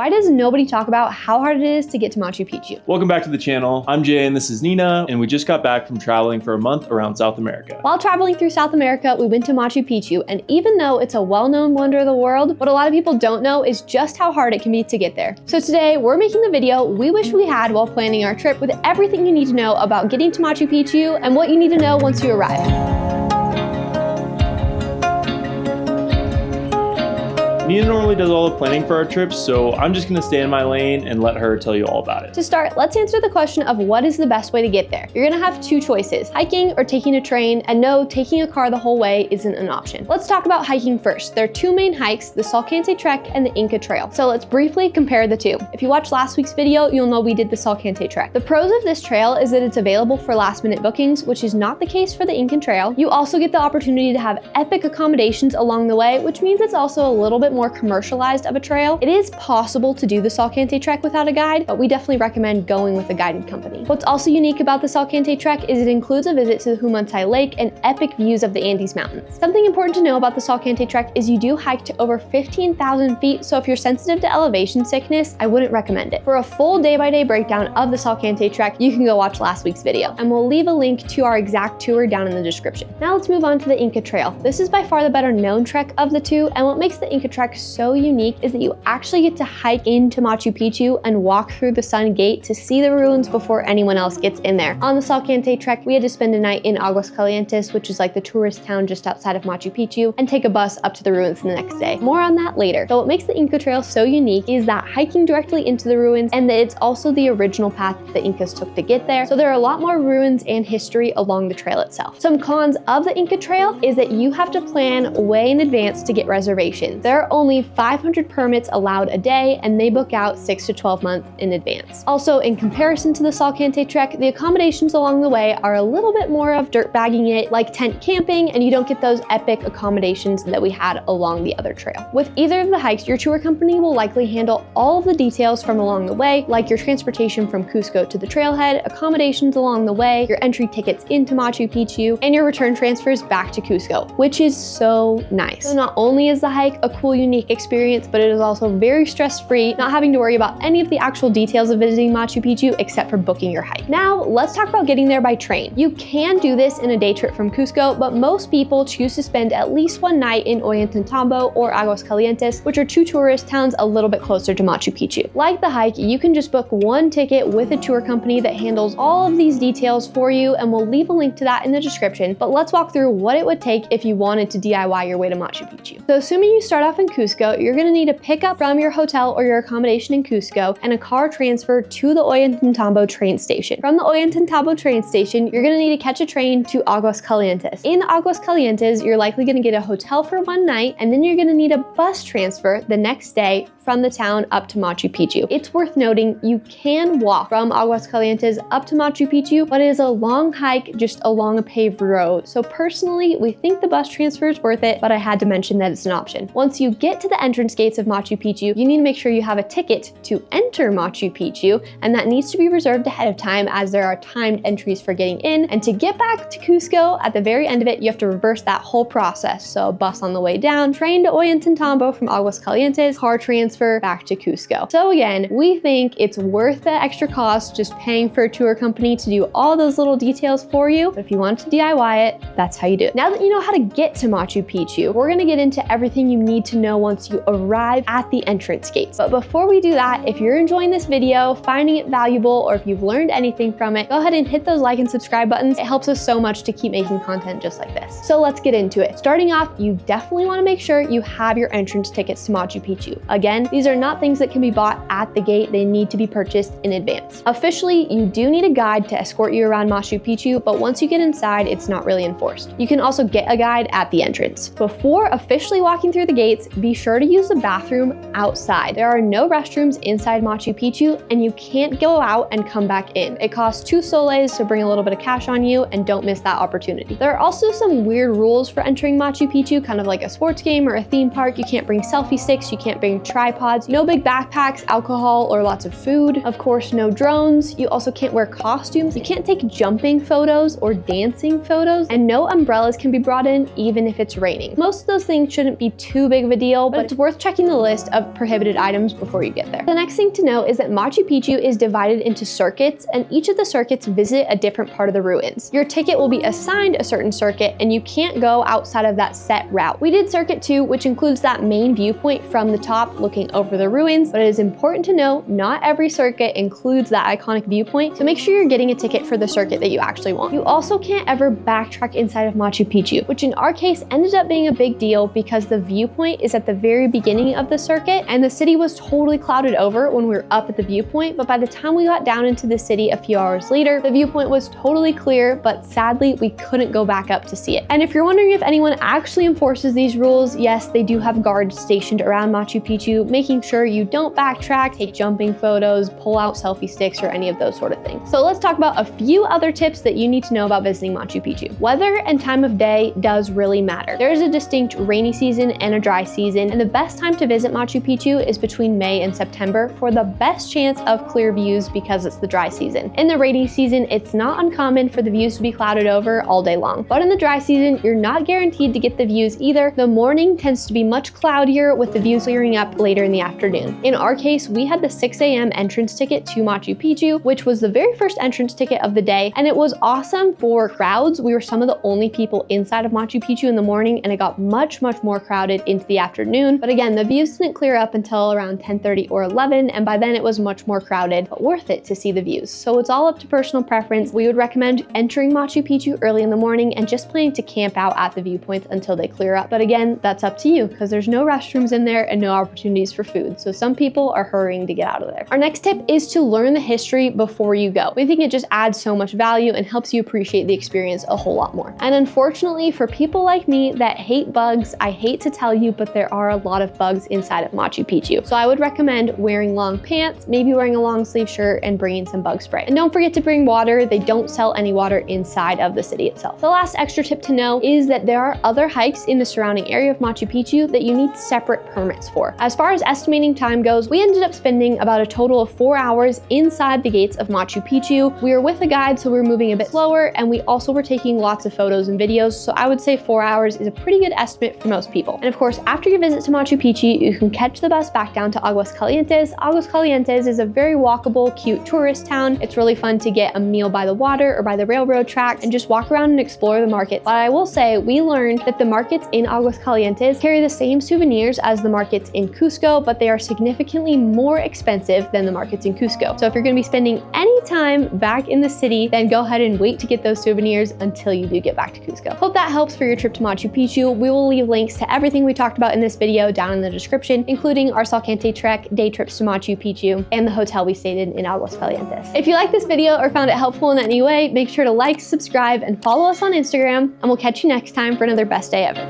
Why does nobody talk about how hard it is to get to Machu Picchu? Welcome back to the channel. I'm Jay and this is Nina, and we just got back from traveling for a month around South America. While traveling through South America, we went to Machu Picchu, and even though it's a well-known wonder of the world, what a lot of people don't know is just how hard it can be to get there. So today, we're making the video we wish we had while planning our trip, with everything you need to know about getting to Machu Picchu and what you need to know once you arrive. Nina normally does all the planning for our trips, so I'm just gonna stay in my lane and let her tell you all about it. To start, let's answer the question of what is the best way to get there. You're gonna have two choices, hiking or taking a train, and no, taking a car the whole way isn't an option. Let's talk about hiking first. There are two main hikes, the Salkantay Trek and the Inca Trail. So let's briefly compare the two. If you watched last week's video, you'll know we did the Salkantay Trek. The pros of this trail is that it's available for last-minute bookings, which is not the case for the Inca Trail. You also get the opportunity to have epic accommodations along the way, which means it's also a little bit more commercialized of a trail. It is possible to do the Salkantay Trek without a guide, but we definitely recommend going with a guided company. What's also unique about the Salkantay Trek is it includes a visit to the Humantay Lake and epic views of the Andes Mountains. Something important to know about the Salkantay Trek is you do hike to over 15,000 feet, so if you're sensitive to elevation sickness, I wouldn't recommend it. For a full day-by-day breakdown of the Salkantay Trek, you can go watch last week's video, and we'll leave a link to our exact tour down in the description. Now let's move on to the Inca Trail. This is by far the better known trek of the two, and what makes the Inca Trek so unique is that you actually get to hike into Machu Picchu and walk through the Sun Gate to see the ruins before anyone else gets in there. On the Salkantay Trek, we had to spend a night in Aguascalientes, which is like the tourist town just outside of Machu Picchu, and take a bus up to the ruins the next day. More on that later. So what makes the Inca Trail so unique is that hiking directly into the ruins, and that it's also the original path the Incas took to get there. So there are a lot more ruins and history along the trail itself. Some cons of the Inca Trail is that you have to plan way in advance to get reservations. There are only 500 permits allowed a day, and they book out 6 to 12 months in advance. Also, in comparison to the Salkantay Trek, the accommodations along the way are a little bit more of dirt bagging it, like tent camping, and you don't get those epic accommodations that we had along the other trail. With either of the hikes, your tour company will likely handle all of the details from along the way, like your transportation from Cusco to the trailhead, accommodations along the way, your entry tickets into Machu Picchu, and your return transfers back to Cusco, which is so nice. So not only is the hike a cool, unique experience, but it is also very stress-free, not having to worry about any of the actual details of visiting Machu Picchu except for booking your hike. Now, let's talk about getting there by train. You can do this in a day trip from Cusco, but most people choose to spend at least one night in Ollantaytambo or Aguascalientes, which are two tourist towns a little bit closer to Machu Picchu. Like the hike, you can just book one ticket with a tour company that handles all of these details for you, and we'll leave a link to that in the description, but let's walk through what it would take if you wanted to DIY your way to Machu Picchu. So assuming you start off in Cusco, you're gonna need to pick up from your hotel or your accommodation in Cusco and a car transfer to the Ollantaytambo train station. From the Ollantaytambo train station, you're gonna need to catch a train to Aguascalientes. In Aguascalientes, you're likely gonna get a hotel for one night, and then you're gonna need a bus transfer the next day from the town up to Machu Picchu. It's worth noting you can walk from Aguascalientes up to Machu Picchu, but it is a long hike just along a paved road. So personally, we think the bus transfer is worth it, but I had to mention that it's an option. Once you get to the entrance gates of Machu Picchu, you need to make sure you have a ticket to enter Machu Picchu, and that needs to be reserved ahead of time as there are timed entries for getting in. And to get back to Cusco, at the very end of it, you have to reverse that whole process. So bus on the way down, train to Ollantaytambo from Aguascalientes, car transfer back to Cusco. So again, we think it's worth the extra cost just paying for a tour company to do all those little details for you. But if you want to DIY it, that's how you do it. Now that you know how to get to Machu Picchu, we're gonna get into everything you need to know once you arrive at the entrance gates. But before we do that, if you're enjoying this video, finding it valuable, or if you've learned anything from it, go ahead and hit those like and subscribe buttons. It helps us so much to keep making content just like this. So let's get into it. Starting off, you definitely want to make sure you have your entrance tickets to Machu Picchu. Again, these are not things that can be bought at the gate. They need to be purchased in advance. Officially, you do need a guide to escort you around Machu Picchu, but once you get inside, it's not really enforced. You can also get a guide at the entrance. Before officially walking through the gates, be sure to use the bathroom outside. There are no restrooms inside Machu Picchu, and you can't go out and come back in. It costs 2 soles to bring a little bit of cash on you, and don't miss that opportunity. There are also some weird rules for entering Machu Picchu, kind of like a sports game or a theme park. You can't bring selfie sticks, you can't bring tripods, no big backpacks, alcohol, or lots of food. Of course, no drones. You also can't wear costumes. You can't take jumping photos or dancing photos, and no umbrellas can be brought in even if it's raining. Most of those things shouldn't be too big of a deal, deal, but it's worth checking the list of prohibited items before you get there. The next thing to know is that Machu Picchu is divided into circuits, and each of the circuits visit a different part of the ruins. Your ticket will be assigned a certain circuit, and you can't go outside of that set route. We did Circuit 2, which includes that main viewpoint from the top looking over the ruins, but it is important to know not every circuit includes that iconic viewpoint, so make sure you're getting a ticket for the circuit that you actually want. You also can't ever backtrack inside of Machu Picchu, which in our case ended up being a big deal because the viewpoint is at the very beginning of the circuit, and the city was totally clouded over when we were up at the viewpoint, but by the time we got down into the city a few hours later, the viewpoint was totally clear, but sadly we couldn't go back up to see it. And if you're wondering if anyone actually enforces these rules, yes, they do have guards stationed around Machu Picchu, making sure you don't backtrack, take jumping photos, pull out selfie sticks, or any of those sort of things. So let's talk about a few other tips that you need to know about visiting Machu Picchu. Weather and time of day does really matter. There is a distinct rainy season and a dry season, and the best time to visit Machu Picchu is between May and September for the best chance of clear views because it's the dry season. In the rainy season, it's not uncommon for the views to be clouded over all day long. But in the dry season, you're not guaranteed to get the views either. The morning tends to be much cloudier with the views clearing up later in the afternoon. In our case, we had the 6 a.m. entrance ticket to Machu Picchu, which was the very first entrance ticket of the day, and it was awesome for crowds. We were some of the only people inside of Machu Picchu in the morning, and it got much more crowded into the afternoon. But again, the views didn't clear up until around 10:30 or 11, and by then it was much more crowded, but worth it to see the views. So it's all up to personal preference. We would recommend entering Machu Picchu early in the morning and just planning to camp out at the viewpoints until they clear up. But again, that's up to you because there's no restrooms in there and no opportunities for food. So some people are hurrying to get out of there. Our next tip is to learn the history before you go. We think it just adds so much value and helps you appreciate the experience a whole lot more. And unfortunately, for people like me that hate bugs, I hate to tell you, but there are a lot of bugs inside of Machu Picchu. So I would recommend wearing long pants, maybe wearing a long sleeve shirt, and bringing some bug spray. And don't forget to bring water. They don't sell any water inside of the city itself. The last extra tip to know is that there are other hikes in the surrounding area of Machu Picchu that you need separate permits for. As far as estimating time goes, we ended up spending about a total of 4 hours inside the gates of Machu Picchu. We were with a guide, so we were moving a bit slower, and we also were taking lots of photos and videos, so I would say 4 hours is a pretty good estimate for most people. And of course, after your visit to Machu Picchu, you can catch the bus back down to Aguascalientes. Aguascalientes is a very walkable, cute tourist town. It's really fun to get a meal by the water or by the railroad tracks and just walk around and explore the markets. But I will say, we learned that the markets in Aguascalientes carry the same souvenirs as the markets in Cusco, but they are significantly more expensive than the markets in Cusco. So if you're going to be spending any time back in the city, then go ahead and wait to get those souvenirs until you do get back to Cusco. Hope that helps for your trip to Machu Picchu. We will leave links to everything we talked about in this video down in the description, including our Salkantay trek, day trips to Machu Picchu, and the hotel we stayed in Aguascalientes. If you liked this video or found it helpful in any way, make sure to like, subscribe, and follow us on Instagram, and we'll catch you next time for another best day ever.